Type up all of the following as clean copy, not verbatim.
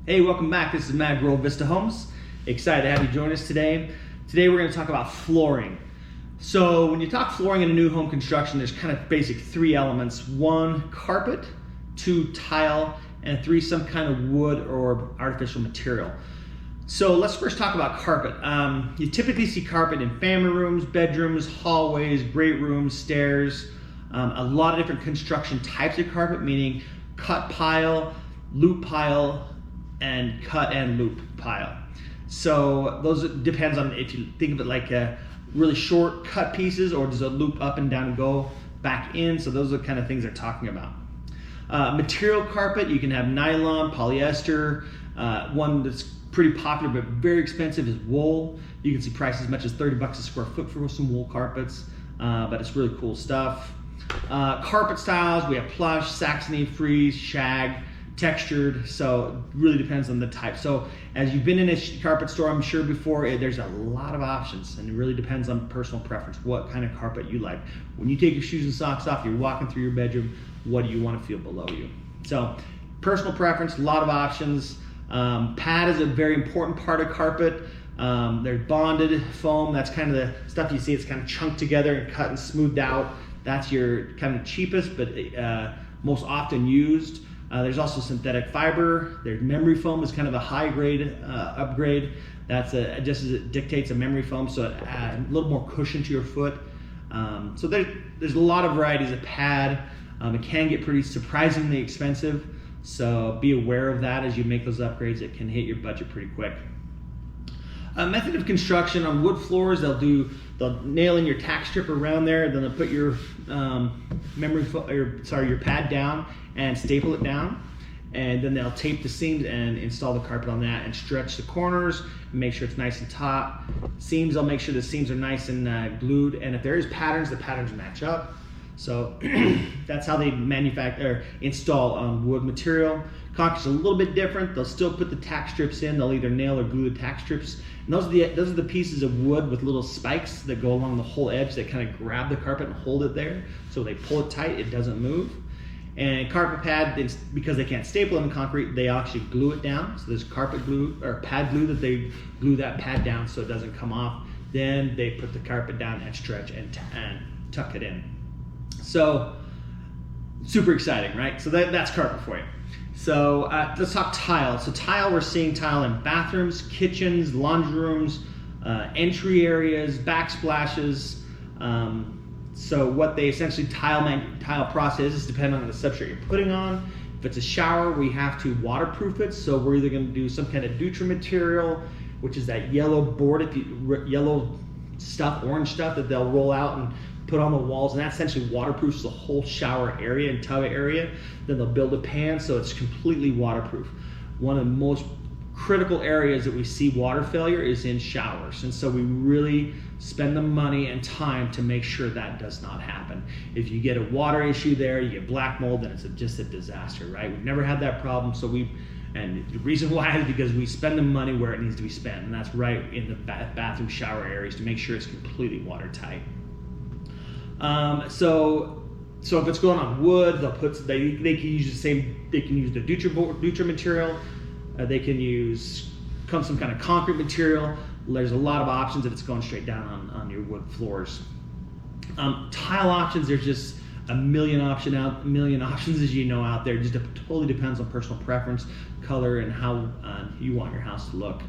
Hey, welcome back. This is Matt Groll, Vista Homes. Excited to have you join us today. Today we're going to talk about flooring. So when you talk flooring in a new home construction, there's kind of basic three elements. One, carpet. Two, tile. And three, some kind of wood or artificial material. So let's first talk about carpet. You typically see carpet in family rooms, bedrooms, hallways, great rooms, stairs. A lot of different construction types of carpet, meaning cut pile, loop pile, and cut and loop pile. So those depends on if you think of it like really short cut pieces, or does it loop up and down and go back in. So those are the kind of things they're talking about. Material carpet, you can have nylon, polyester. One that's pretty popular but very expensive is wool. You can see prices as much as 30 bucks a square foot for some wool carpets, but it's really cool stuff. Carpet styles, we have plush, Saxony, frieze, shag, textured, so it really depends on the type. So as you've been in a carpet store, I'm sure before, there's a lot of options, and it really depends on personal preference, what kind of carpet you like. When you take your shoes and socks off, you're walking through your bedroom, what do you want to feel below you? So personal preference, a lot of options. Pad is a very important part of carpet. There's bonded foam, that's kind of the stuff you see, it's kind of chunked together and cut and smoothed out. That's your kind of cheapest but most often used. There's also synthetic fiber. There's memory foam is kind of a high grade upgrade. That's just as it dictates a memory foam, so it adds a little more cushion to your foot. So there's a lot of varieties of pad. It can get pretty surprisingly expensive, so be aware of that as you make those upgrades. It can hit your budget pretty quick. Method of construction on wood floors, they'll nail in your tack strip around there, then they'll put your your pad down and staple it down, and then they'll tape the seams and install the carpet on that and stretch the corners and make sure it's nice and taut. Seams, they'll make sure the seams are nice and glued, and if there is patterns, the patterns match up. So that's how they manufacture or install wood material. Concrete's a little bit different. They'll still put the tack strips in. They'll either nail or glue the tack strips. And those are the pieces of wood with little spikes that go along the whole edge that kind of grab the carpet and hold it there. So they pull it tight, it doesn't move. And carpet pad, because they can't staple it in concrete, they actually glue it down. So there's carpet glue or pad glue that they glue that pad down so it doesn't come off. Then they put the carpet down and stretch and tuck it in. So super exciting, right? So that's carpet for you. So let's talk tile. So tile, we're seeing tile in bathrooms, kitchens, laundry rooms, entry areas, backsplashes. So what they essentially tile process is depending on the substrate you're putting on. If it's a shower, we have to waterproof it. So we're either going to do some kind of Dutra material, which is that yellow board, yellow stuff, orange stuff that they'll roll out and put on the walls, and that essentially waterproofs the whole shower area and tub area. Then they'll build a pan so it's completely waterproof. One of the most critical areas that we see water failure is in showers, and so we really spend the money and time to make sure that does not happen. If you get a water issue there, you get black mold, then it's just a disaster, right? We've never had that problem, and the reason why is because we spend the money where it needs to be spent, and that's right in the bathroom shower areas to make sure it's completely watertight. So if it's going on wood, they can use the Dutra material. They can use some kind of concrete material. There's a lot of options if it's going straight down on your wood floors. Tile options, there's just a million options as you know out there. It just totally depends on personal preference, color, and how you want your house to look.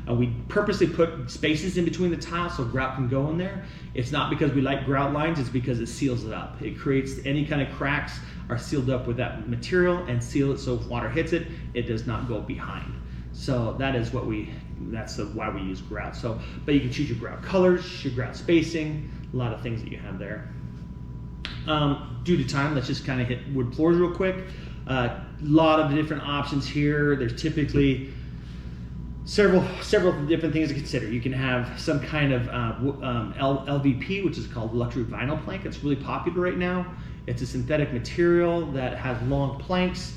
We purposely put spaces in between the tiles so grout can go in there. It's not because we like grout lines, it's because it seals it up. It creates any kind of cracks are sealed up with that material and seal it so if water hits it, it does not go behind. So that's why we use grout. But you can choose your grout colors, your grout spacing, a lot of things that you have there. Due to time, let's just kind of hit wood floors real quick. A lot of different options here. There's typically several different things to consider. You can have some kind of LVP, which is called luxury vinyl plank. It's really popular right now. It's a synthetic material that has long planks.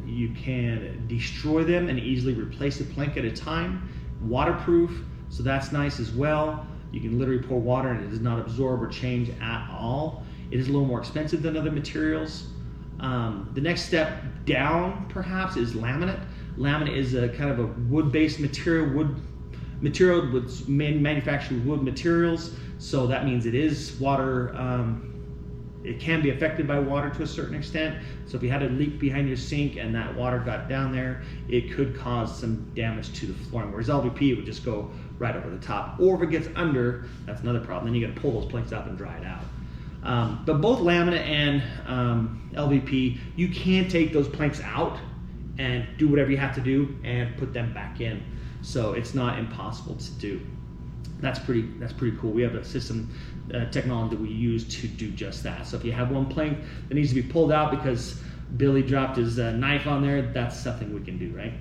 You can destroy them and easily replace a plank at a time. Waterproof, so that's nice as well. You can literally pour water and it does not absorb or change at all. It is a little more expensive than other materials. The next step down perhaps is laminate. Laminate is a kind of a wood-based material, with manufactured wood materials. So that means it is water, it can be affected by water to a certain extent. So if you had a leak behind your sink and that water got down there, it could cause some damage to the flooring. Whereas LVP would just go right over the top. Or if it gets under, that's another problem. Then you got to pull those planks up and dry it out. But both laminate and LVP, you can take those planks out and do whatever you have to do and put them back in. So it's not impossible to do. That's pretty cool. We have a system technology that we use to do just that. So if you have one plank that needs to be pulled out because Billy dropped his knife on there, that's something we can do, right?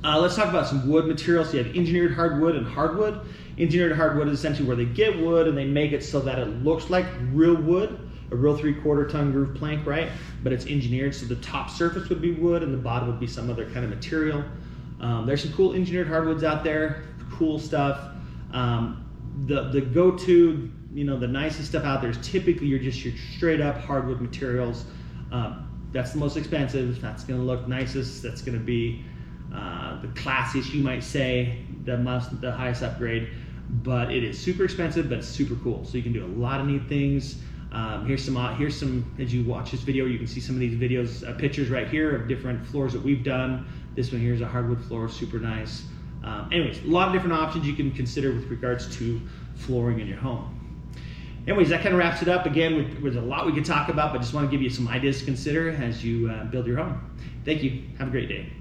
Let's talk about some wood materials. So you have engineered hardwood and hardwood. Engineered hardwood is essentially where they get wood and they make it so that it looks like real wood, a real 3/4 ton groove plank, right? But it's engineered, so the top surface would be wood and the bottom would be some other kind of material. There's some cool engineered hardwoods out there, cool stuff. The go-to, the nicest stuff out there is typically your straight up hardwood materials. That's the most expensive. That's going to look nicest. That's going to be the classiest, you might say, the highest upgrade. But it is super expensive, but it's super cool. So you can do a lot of neat things. Here's some, as you watch this video, you can see some of these videos, pictures right here of different floors that we've done. This one here is a hardwood floor, super nice. Anyways, a lot of different options you can consider with regards to flooring in your home. Anyways, that kind of wraps it up. Again, there's a lot we could talk about, but just want to give you some ideas to consider as you build your home. Thank you. Have a great day.